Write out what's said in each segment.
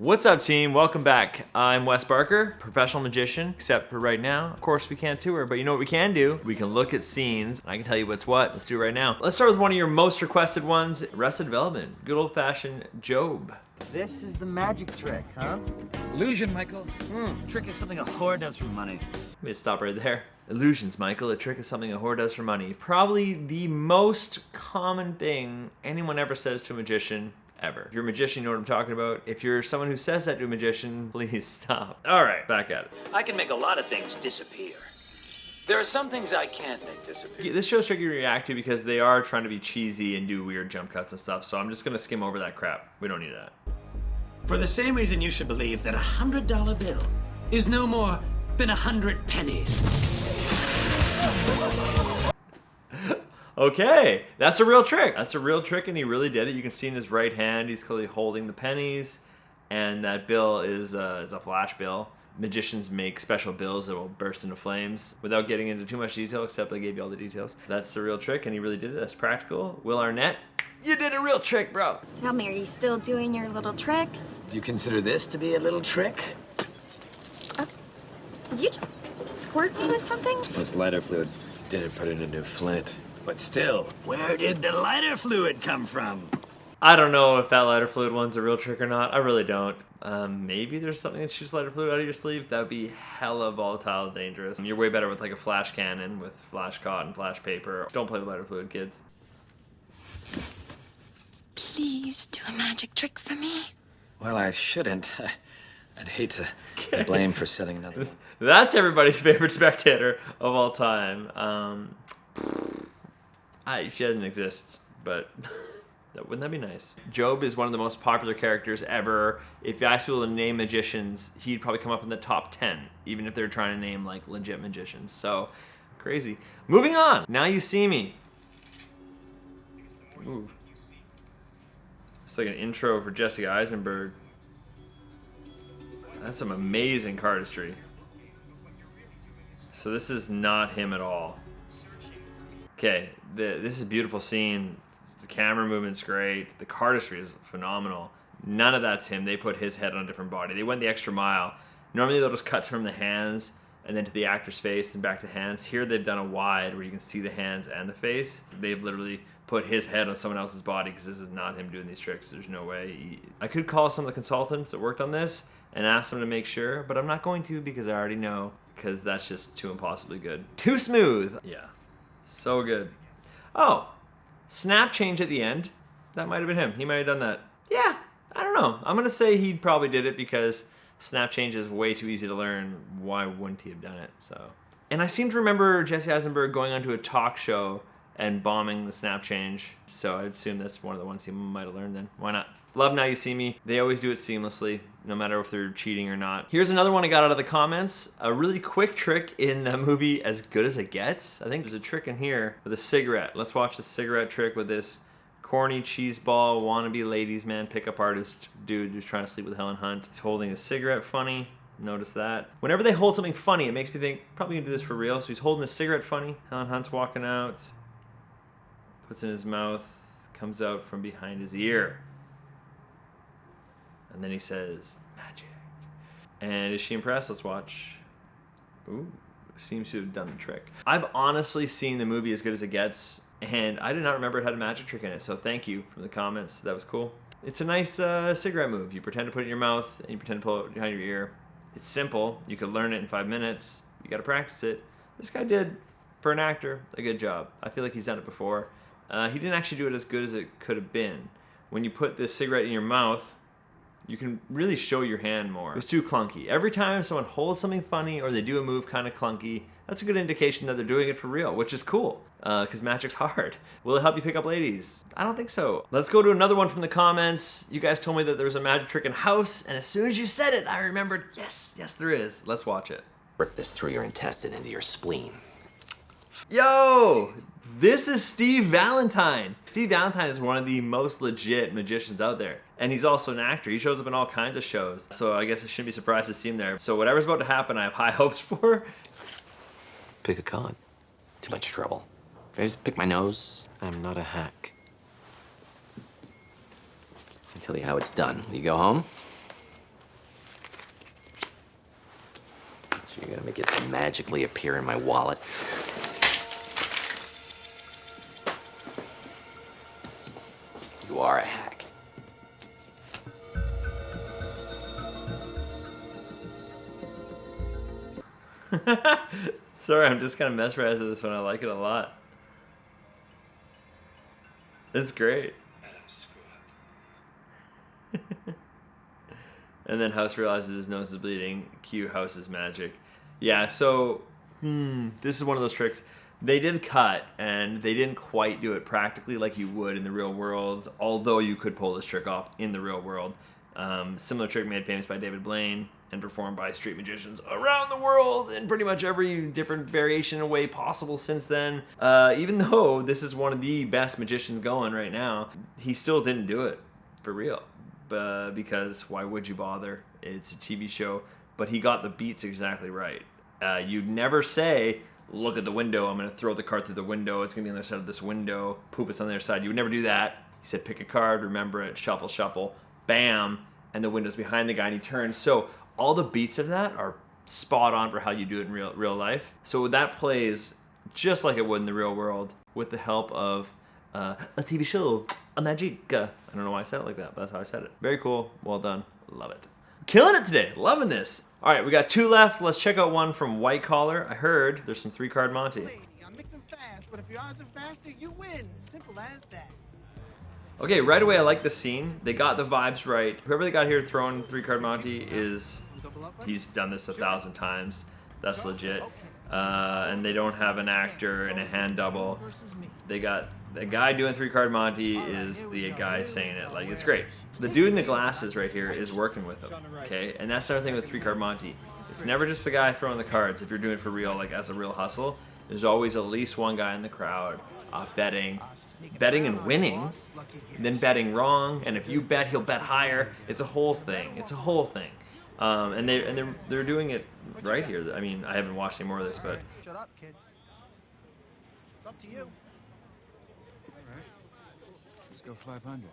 What's up, team? Welcome back. I'm Wes Barker, professional magician, except for right now. Of course, we can't tour, but you know what we can do? We can look at scenes, and I can tell you what's what. Let's do it right now. Let's start with one of your most requested ones, Arrested Development. Good old-fashioned Job. This is the magic trick, huh? Illusion, Michael. Trick is something a whore does for money. Let me just stop right there. Illusions, Michael. A trick is something a whore does for money. Probably the most common thing anyone ever says to a magician ever. If you're a magician, you know what I'm talking about. If you're someone who says that to a magician, please stop. All right, back at it. I can make a lot of things disappear. There are some things I can't make disappear. This show's tricky to react to because they are trying to be cheesy and do weird jump cuts and stuff, so I'm just gonna skim over that crap. We don't need that. For the same reason you should believe that $100 bill is no more than 100 pennies. Okay, that's a real trick. That's a real trick, and he really did it. You can see in his right hand, he's clearly holding the pennies, and that bill is a flash bill. Magicians make special bills that will burst into flames. Without getting into too much detail, except I gave you all the details. That's the real trick, and he really did it. That's practical. Will Arnett, you did a real trick, bro. Tell me, are you still doing your little tricks? Do you consider this to be a little trick? Did you just squirt me with something? This lighter fluid didn't put it into flint. But still, where did the lighter fluid come from? I don't know if that lighter fluid one's a real trick or not. I really don't. Maybe there's something that shoots lighter fluid out of your sleeve. That would be hella volatile and dangerous. You're way better with like a flash cannon with flash cotton, flash paper. Don't play with lighter fluid, kids. Please do a magic trick for me. Well, I shouldn't. I'd hate to be blamed for setting another one. That's everybody's favorite spectator of all time. She doesn't exist, but wouldn't that be nice? Job is one of the most popular characters ever. If you ask people to name magicians, he'd probably come up in the top 10, even if they're trying to name like legit magicians. So crazy. Moving on. Now You See Me. Ooh. It's like an intro for Jesse Eisenberg. That's some amazing cardistry. So this is not him at all. Okay, this is a beautiful scene. The camera movement's great. The cardistry is phenomenal. None of that's him. They put his head on a different body. They went the extra mile. Normally they'll just cut from the hands and then to the actor's face and back to hands. Here they've done a wide where you can see the hands and the face. They've literally put his head on someone else's body because this is not him doing these tricks. There's no way. I could call some of the consultants that worked on this and ask them to make sure, but I'm not going to because I already know, because that's just too impossibly good. Too smooth. Yeah. So good. Oh, snap change at the end. That might have been him. He might have done that. Yeah, I don't know. I'm going to say he probably did it because snap change is way too easy to learn. Why wouldn't he have done it? So, and I seem to remember Jesse Eisenberg going onto a talk show and bombing the snap change. So I'd assume that's one of the ones he might have learned then. Why not? Love Now You See Me. They always do it seamlessly, no matter if they're cheating or not. Here's another one I got out of the comments. A really quick trick in the movie As Good As It Gets. I think there's a trick in here with a cigarette. Let's watch the cigarette trick with this corny cheeseball wannabe ladies man pickup artist dude who's trying to sleep with Helen Hunt. He's holding a cigarette funny. Notice that. Whenever they hold something funny, it makes me think, probably gonna do this for real. So he's holding a cigarette funny. Helen Hunt's walking out. Puts in his mouth. Comes out from behind his ear. And then he says, magic. And is she impressed? Let's watch. Ooh, seems to have done the trick. I've honestly seen the movie As Good As It Gets, and I did not remember it had a magic trick in it, so thank you for the comments. That was cool. It's a nice cigarette move. You pretend to put it in your mouth, and you pretend to pull it behind your ear. It's simple. You could learn it in 5 minutes. You gotta practice it. This guy did, for an actor, a good job. I feel like he's done it before. He didn't actually do it as good as it could have been. When you put this cigarette in your mouth, you can really show your hand more. It's too clunky. Every time someone holds something funny or they do a move kind of clunky, that's a good indication that they're doing it for real, which is cool, because magic's hard. Will it help you pick up ladies? I don't think so. Let's go to another one from the comments. You guys told me that there was a magic trick in House, and as soon as you said it, I remembered, yes, there is. Let's watch it. Rip this through your intestine into your spleen. Yo! This is Steve Valentine. Steve Valentine is one of the most legit magicians out there. And he's also an actor. He shows up in all kinds of shows. So I guess I shouldn't be surprised to see him there. So whatever's about to happen, I have high hopes for. Pick a card. Too much trouble. If I just pick my nose, I'm not a hack. I'll tell you how it's done. You go home, So you're gonna make it magically appear in my wallet. You are a hack. Sorry, I'm just kind of mesmerized with this one. I like it a lot. It's great. And then House realizes his nose is bleeding. Cue House's magic. Yeah, so this is one of those tricks. They did cut, and they didn't quite do it practically like you would in the real world, although you could pull this trick off in the real world. Similar trick made famous by David Blaine and performed by street magicians around the world in pretty much every different variation and way possible since then. Even though this is one of the best magicians going right now, he still didn't do it for real. Because why would you bother? It's a TV show. But he got the beats exactly right. You'd never say, look at the window, I'm going to throw the card through the window, it's going to be on the other side of this window, poof, it's on the other side. You would never do that. He said, pick a card, remember it, shuffle, shuffle, bam, and the window's behind the guy and he turns. So all the beats of that are spot on for how you do it in real life. So that plays just like it would in the real world with the help of a TV show, a magic. I don't know why I said it like that, but that's how I said it. Very cool. Well done. Love it. Killing it today. Loving this. All right, we got 2 left. Let's check out one from White Collar. I heard there's some 3-card Monty. I'm mixing fast, but if your odds are faster, you win. Simple as that. Okay, right away I like the scene. They got the vibes right. Whoever they got here throwing 3-card Monty he's done this 1,000 times. That's legit. And they don't have an actor and a hand double. They got the guy doing 3-card Monty is the guy saying it. Like, it's great. The dude in the glasses right here is working with them, okay? And that's the other thing with 3-card Monty. It's never just the guy throwing the cards. If you're doing it for real, like as a real hustle, there's always at least one guy in the crowd betting and winning, then betting wrong. And if you bet, he'll bet higher. It's a whole thing. It's a whole thing. And they're doing it right here. I mean, I haven't watched any more of this, but Shut up, kid. It's up to you. All right. Let's go 500.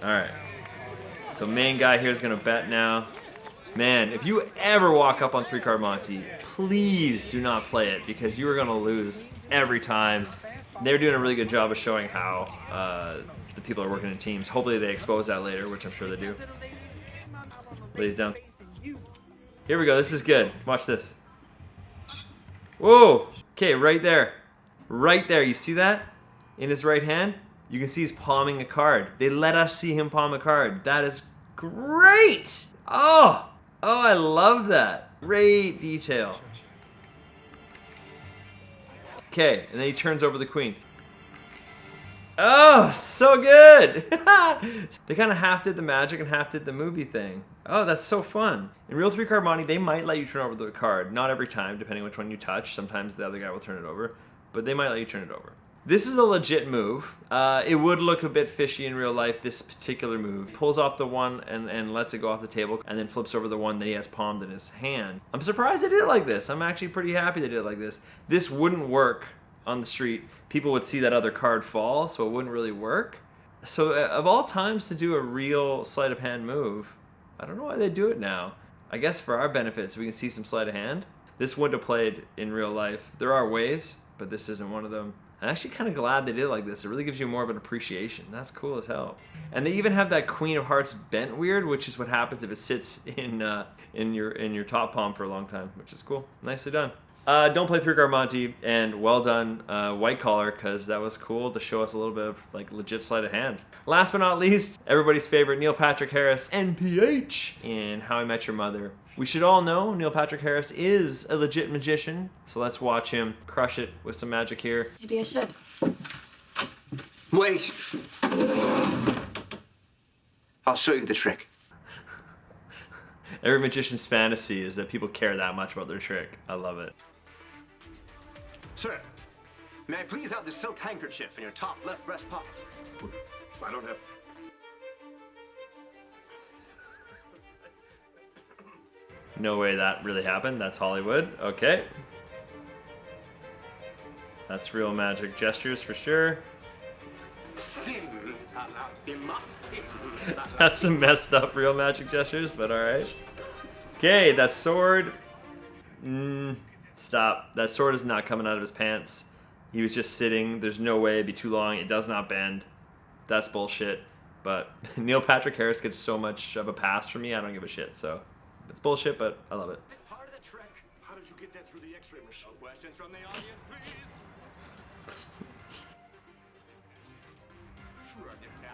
all right. So main guy here is gonna bet now. Man, if you ever walk up on 3-card Monty, please do not play it because you are gonna lose every time. They're doing a really good job of showing how the people are working in teams. Hopefully they expose that later, which I'm sure they do. Lays down. Here we go. This is good. Watch this. Whoa. Okay, right there. Right there. You see that? In his right hand? You can see he's palming a card. They let us see him palm a card. That is great. Oh, I love that. Great detail. Okay, and then he turns over the queen. Oh, so good! They kind of half did the magic and half did the movie thing. Oh, that's so fun. In real 3-card Monty, they might let you turn over the card. Not every time, depending which one you touch. Sometimes the other guy will turn it over, but they might let you turn it over. This is a legit move. It would look a bit fishy in real life, this particular move. Pulls off the one and lets it go off the table, and then flips over the one that he has palmed in his hand. I'm surprised they did it like this. I'm actually pretty happy they did it like this. This wouldn't work on the street. People would see that other card fall, so it wouldn't really work. So of all times to do a real sleight of hand move, I don't know why they do it now. I guess for our benefit, so we can see some sleight of hand. This wouldn't have played in real life. There are ways, but this isn't one of them. I'm actually kind of glad they did it like this. It really gives you more of an appreciation. That's cool as hell. And they even have that Queen of Hearts bent weird, which is what happens if it sits in your top palm for a long time, which is cool. Nicely done. Don't play 3-card Monty, and well done, White Collar, because that was cool to show us a little bit of like legit sleight of hand. Last but not least, everybody's favorite Neil Patrick Harris, NPH, in How I Met Your Mother. We should all know Neil Patrick Harris is a legit magician, so let's watch him crush it with some magic here. Maybe I should. Wait. I'll show you the trick. Every magician's fantasy is that people care that much about their trick. I love it. Sir, may I please have the silk handkerchief in your top left breast pocket? I don't have... No way that really happened. That's Hollywood. Okay. That's real magic gestures for sure. That's some messed up real magic gestures, but alright. Okay, that sword. Stop. That sword is not coming out of his pants. He was just sitting. There's no way it'd be too long. It does not bend. That's bullshit. But Neil Patrick Harris gets so much of a pass from me, I don't give a shit. So it's bullshit, but I love it. It's part of the trick. How did you get that through the X-ray machine? Questions from the audience,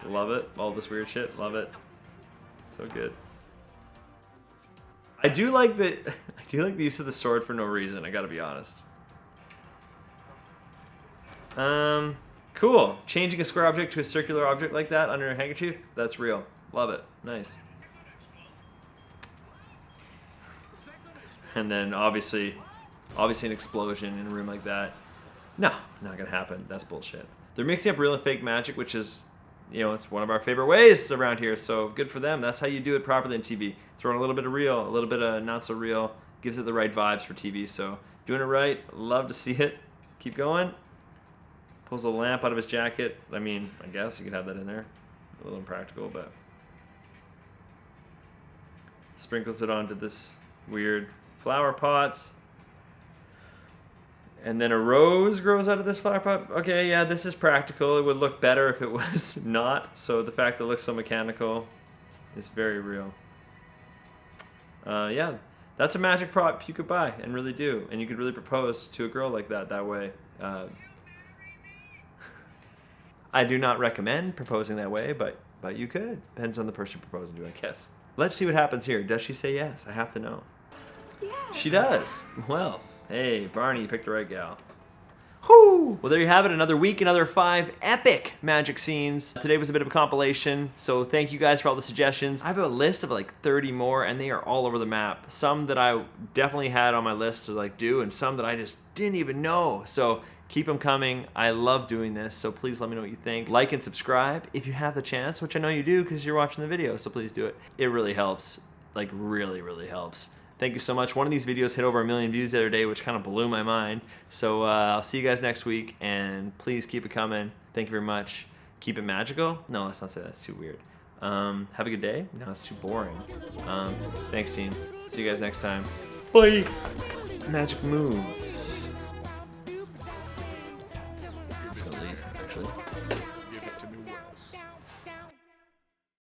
please. Love it. All this weird shit. Love it. So good. I do like the use of the sword for no reason, I gotta be honest. Cool. Changing a square object to a circular object like that under a handkerchief, that's real. Love it. Nice. And then obviously an explosion in a room like that. No, not gonna happen. That's bullshit. They're mixing up real and fake magic, which is, you know, it's one of our favorite ways around here, so good for them. That's how you do it properly in TV. Throw in a little bit of real, a little bit of not so real, gives it the right vibes for TV, so doing it right, love to see it. Keep going. Pulls a lamp out of his jacket. I mean, I guess you could have that in there. A little impractical, but sprinkles it onto this weird flower pot. And then a rose grows out of this flower pot. Okay, yeah, this is practical. It would look better if it was not. So the fact that it looks so mechanical is very real. Yeah, that's a magic prop you could buy and really do. And you could really propose to a girl like that way. I do not recommend proposing that way, but you could. Depends on the person you're proposing to, I guess. Let's see what happens here. Does she say yes? I have to know. Yeah. She does. Well, hey, Barney, you picked the right gal. Whoo! Well, there you have it. Another week, another 5 epic magic scenes. Today was a bit of a compilation, so thank you guys for all the suggestions. I have a list of like 30 more, and they are all over the map. Some that I definitely had on my list to like do, and some that I just didn't even know. So keep them coming. I love doing this, so please let me know what you think. Like and subscribe if you have the chance, which I know you do because you're watching the video, so please do it. It really helps. Like, really, really helps. Thank you so much. One of these videos hit over 1 million views the other day, which kind of blew my mind. So I'll see you guys next week, and please keep it coming. Thank you very much. Keep it magical? No, let's not say that. That's too weird. Have a good day? No, it's too boring. Thanks, team. See you guys next time. Bye. Magic moves.